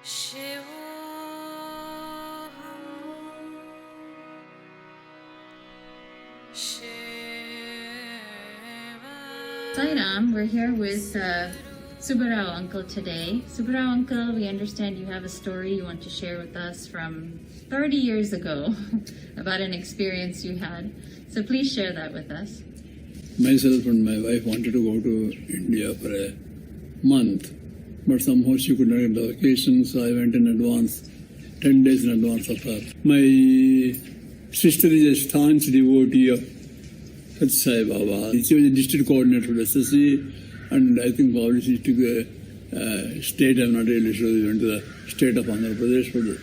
Sairam, we're here with Subbarao uncle today. Subbarao uncle, we understand you have a story you want to share with us from 30 years ago about an experience you had. So please share that with us. Myself and my wife wanted to go to India for a month, but somehow she could not get the vacation, so I went in advance, 10 days in advance of her. My sister is a staunch devotee of Sathya Sai Baba. She was a district coordinator for SSC, and I think probably she took a state, I'm not really sure, she went to the state of Andhra Pradesh. But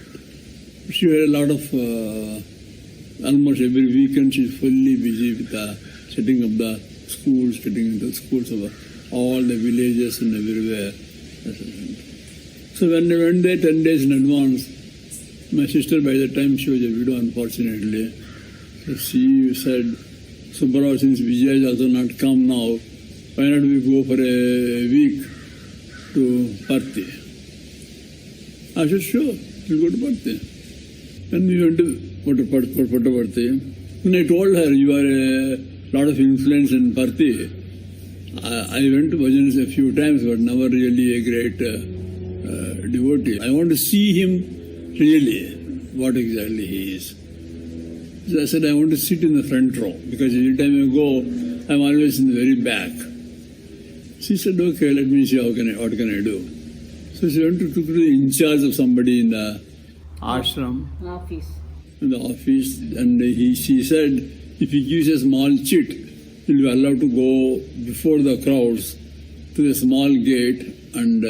she had a lot of, almost every weekend she's fully busy with setting up the schools, setting the schools of all the villages and everywhere. So when I went there 10 days in advance, my sister by the time she was a widow, unfortunately, so she said, Subbarao, since Vijay has also not come now, why not we go for a week to Parthi? I said, sure, we'll go to Parthi. And we went to Puttaparthi. When I told her, you are a lot of influence in Parthi, I went to bhajans a few times, but never really a great devotee. I want to see him really, what exactly he is. So I said, I want to sit in the front row, because every time I go, I'm always in the very back. She said, okay, let me see what can I do. So she went to took to the in charge of somebody in the Ashram. In the office, and she said, if he gives a small chit, he'll be allowed to go before the crowds to the small gate and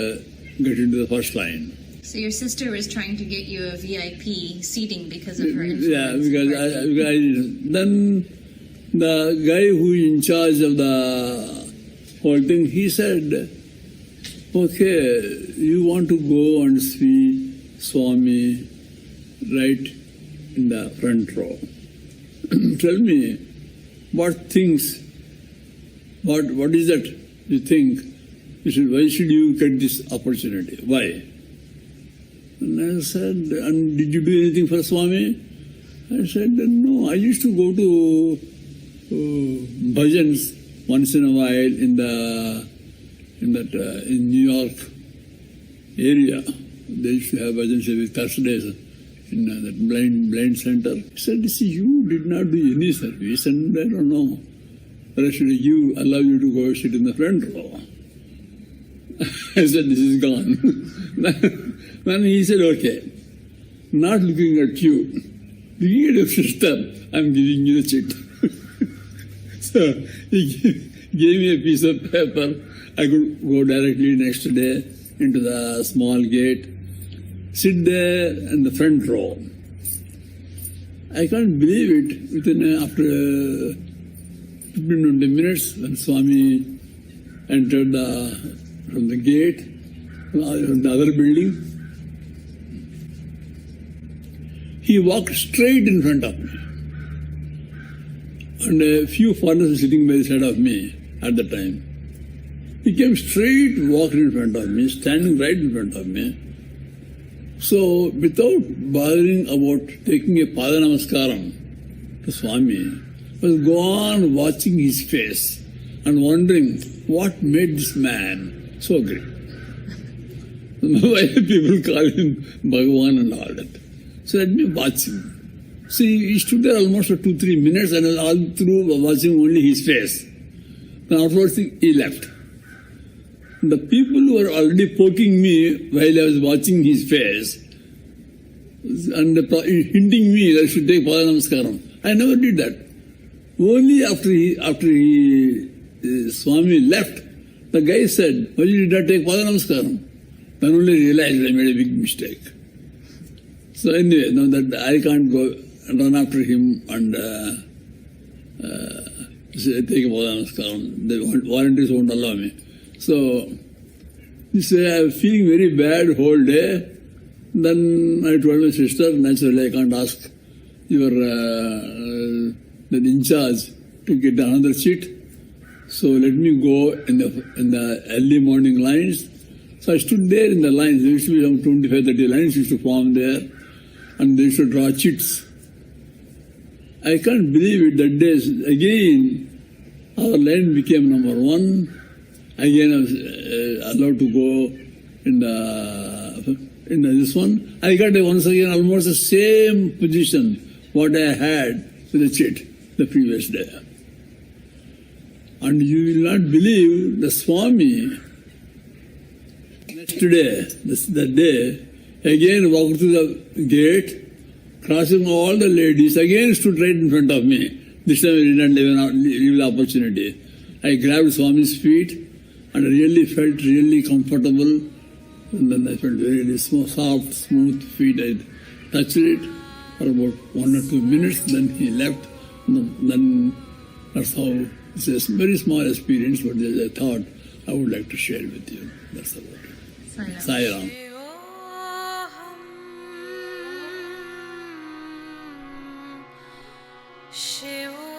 get into the first line. So your sister was trying to get you a VIP seating because of her influence. Yeah, because then the guy who is in charge of the whole thing, he said, okay, you want to go and see Swami right in the front row. Tell me, what is that you think? Why should you get this opportunity? Why? And I said, and did you do anything for Swami? I said, no, I used to go to bhajans once in a while in New York area. They used to have bhajans every Thursdays in that blind center. He said, see, you did not do any service, and I don't know whether should allow you to go sit in the front row. I said, this is gone. Then he said, okay, not looking at you, looking at your sister, I'm giving you the chit. So he gave me a piece of paper. I could go directly next day into the small gate, sit there in the front row. I can't believe it. After 15-20 minutes, when Swami entered from the gate, from the other building, he walked straight in front of me. And a few foreigners were sitting by the side of me at the time. He came straight, walked in front of me, standing right in front of me. So, without bothering about taking a Padanamaskar to Swami, I was gone watching his face and wondering what made this man so great. Why people call him Bhagavan and all that. So let me watch him. See, he stood there almost for 2-3 minutes, and all through watching only his face. Then afterwards he left. The people who were already poking me while I was watching his face and hinting me that I should take Padanamaskaram, I never did that. Only after Swami left, the guy said, why you did not take Padanamaskaram? Then only realized I made a big mistake. So anyway, now that I can't go and run after him and take a Padanamaskaram, the volunteers won't allow me. So, he said, I'm feeling very bad whole day. Then I told my sister, naturally I can't ask your the in charge to get another chit. So let me go in the early morning lines So I stood there in the lines. There used to be some 25, 30 lines used to form there, and they used to draw chits. I can't believe it that day, again, our line became number one. Again, I was allowed to go in this one. I got once again almost the same position what I had with the chit the previous day. And you will not believe the Swami, next day, that day, again walked through the gate, crossing all the ladies, again stood right in front of me. This time I did not leave the opportunity. I grabbed Swami's feet and I really felt really comfortable. And then I felt really soft, smooth feet. I touched it for about 1 or 2 minutes. Then he left. Then that's how, it's a very small experience, but I thought I would like to share with you. That's about it. Sai Ram. Shiva.